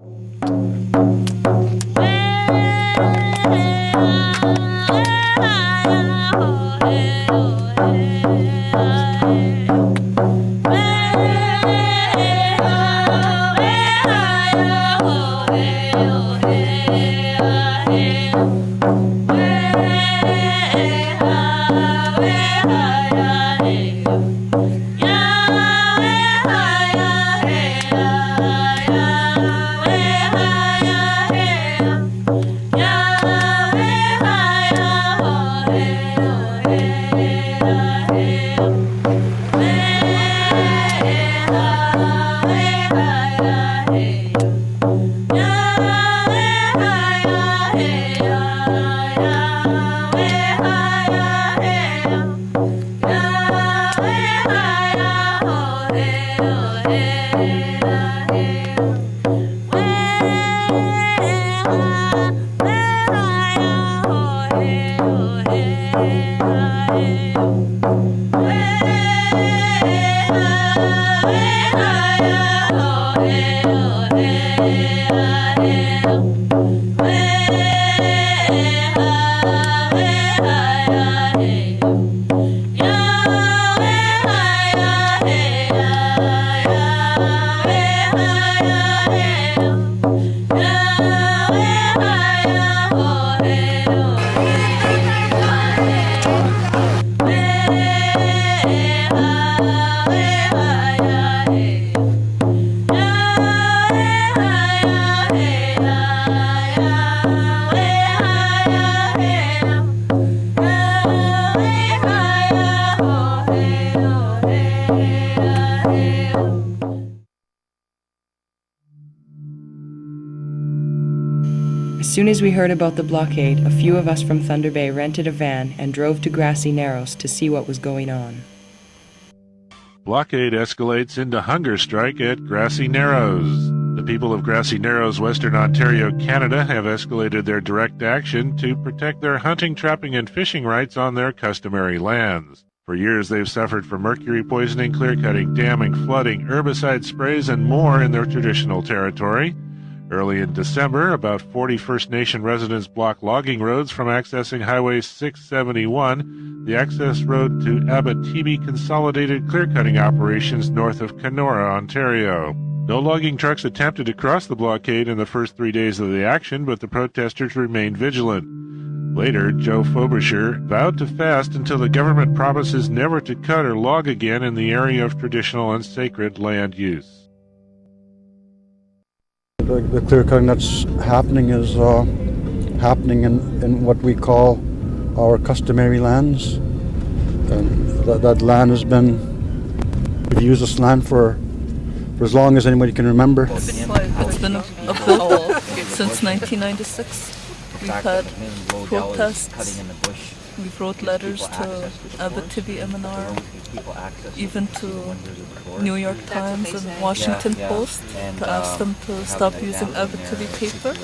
As soon as we heard about the blockade, a few of us from Thunder Bay rented a van and drove to Grassy Narrows to see what was going on. Blockade escalates into hunger strike at Grassy Narrows. The people of Grassy Narrows, Western Ontario, Canada, have escalated their direct action to protect their hunting, trapping, and fishing rights on their customary lands. For years, they've suffered from mercury poisoning, clearcutting, damming, flooding, herbicide sprays, and more in their traditional territory. Early in December, about 40 First Nation residents blocked logging roads from accessing Highway 671, the access road to Abitibi Consolidated Clearcutting Operations north of Kenora, Ontario. No logging trucks attempted to cross the blockade in the first 3 days of the action, but the protesters remained vigilant. Later, Joe Frobisher vowed to fast until the government promises never to cut or log again in the area of traditional and sacred land use. The clear cutting that's happening is happening in what we call our customary lands. And that land has been, we've used this land for as long as anybody can remember. It's been a bill since 1996. We've had protests. We've wrote letters to Abitibi MNR, even to New York Times and Washington Post to ask them to stop using Abitibi paper.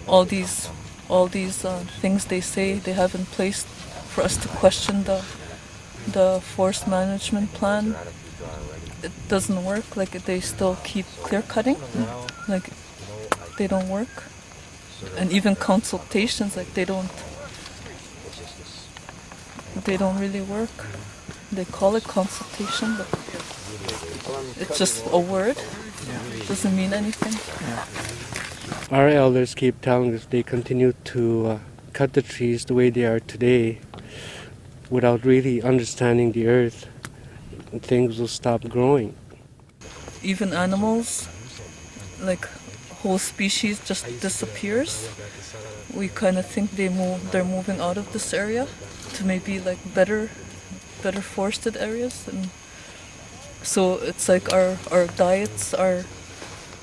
All these things they say they have in place for us to question the forest management plan. It doesn't work. Like, they still keep clear cutting. Like, they don't work. And even consultations, like, they don't really work. They call it consultation, but it's just a word. It doesn't mean anything. Our elders keep telling us they continue to cut the trees the way they are today without really understanding the earth. Things will stop growing. Even animals, like whole species just disappears. We kind of think they're moving out of this area to maybe like better forested areas, and so it's like our diets are,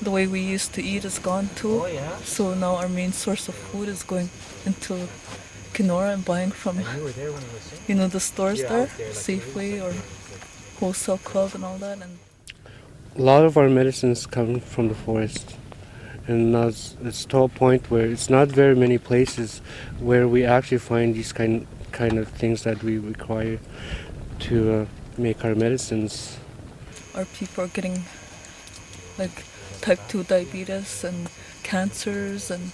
the way we used to eat is gone too. So now our main source of food is going into Kenora and buying from the stores there, Safeway or Wholesale Club and all that. And a lot of our medicines come from the forest, and now it's to a point where it's not very many places where we actually find these kind of things that we require to make our medicines. Our people are getting like type 2 diabetes and cancers and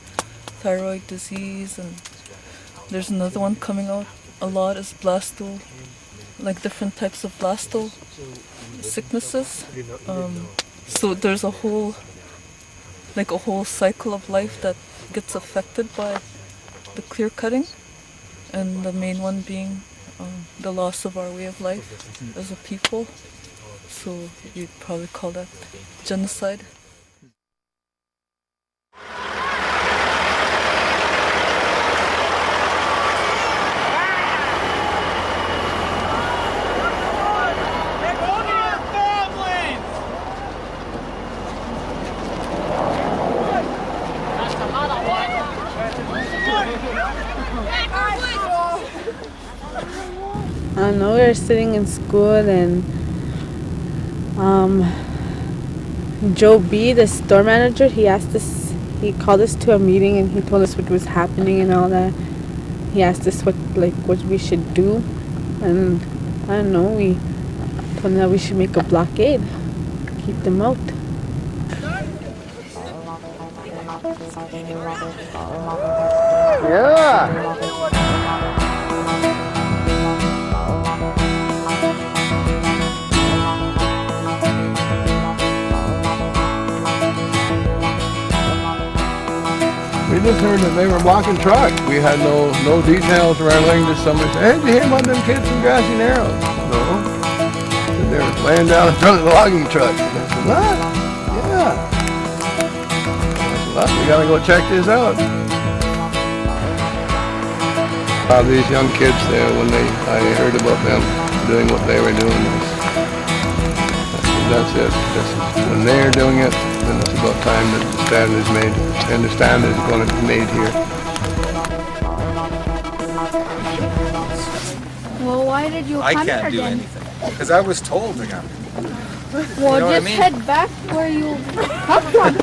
thyroid disease, and there's another one coming out a lot is like different types of blasto sicknesses. So there's a whole cycle of life that gets affected by the clear cutting, and the main one being the loss of our way of life as a people. So you'd probably call that genocide. I know we were sitting in school, and Joe B, the store manager, he called us to a meeting, and he told us what was happening and all that. He asked us what we should do, and I don't know, we told him that we should make a blockade, keep them out. Yeah. We just heard that they were blocking trucks. We had no details or anything. Just somebody said, "Hey, did you hear about them kids from Grassy Narrows?" No. And they were laying down in front of the logging truck. And I said, "What? Yeah." I said, "Well, we gotta go check this out." These young kids there, when I heard about them doing what they were doing, I said, that's it. When they're doing it, then it's about time that the stand is made, and the stand is going to be made here. Well, why did you come here then? I can't do anything, because I was told to come. Well, You know what I just mean? head back where you come from.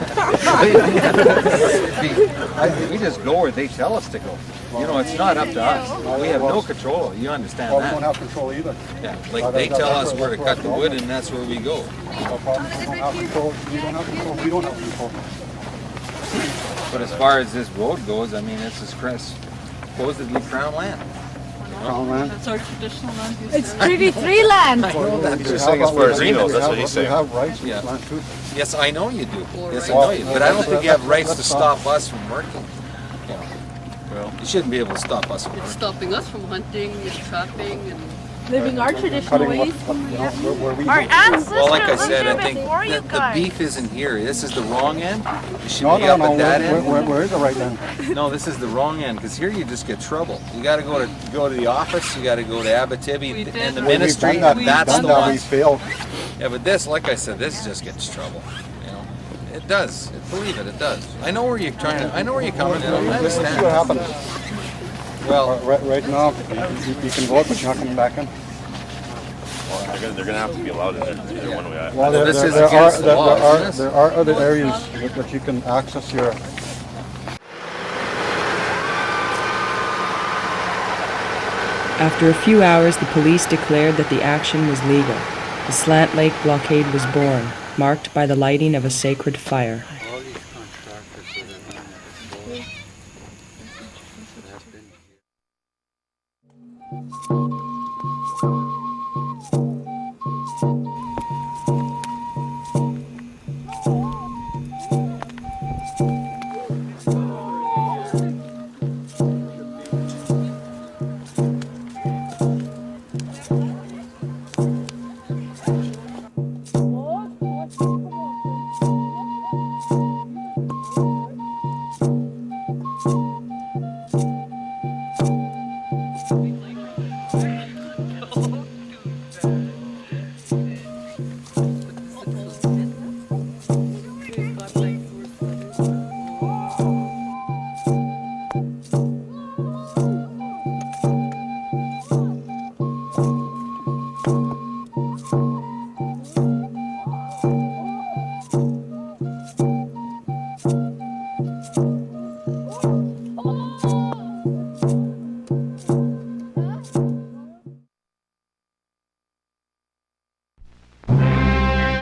We just go where they tell us to go. You know, it's not up to us. We have no control. You understand Well, that? we don't have control either. Yeah, like they tell us where to cut the wood, and that's where we go. No problem. We don't have control. You don't have control. We don't have control. But as far as this road goes, I mean, this is supposedly crown land. Crown land. That's our traditional land use. It's Treaty 3 land. Just saying as far as he knows, that's what he's saying. We have rights to Yeah. this land too. Yes, I know you do. Yes, I know you. But I don't think you have rights to stop us from working. You know, well, you shouldn't be able to stop us from It's working. stopping us from hunting and trapping and Living our traditional ways. Where we Our do. ancestors Well, like I said, I lived think here before you the guys. beef isn't here. This is the wrong end. You should No, be no, up no. at that end. Where is the right end? No, this is the wrong end, because here you just get trouble. You got to go to the office. You got to go to Abitibi and the ministry. We've done that. That's We've the done that. We one. failed. Yeah, but this, like I said, this just gets trouble. You know, it does. Believe it, it does. I know where you're trying to. I know where you're coming from. I Let's see what understand. happens. Well, Right now, you can vote, but you're not coming back in. They're gonna have to be allowed in there either one way. Well, this is against the law, isn't this? there are other areas that you can access your. After a few hours, the police declared that the action was legal. The Slant Lake blockade was born, marked by the lighting of a sacred fire.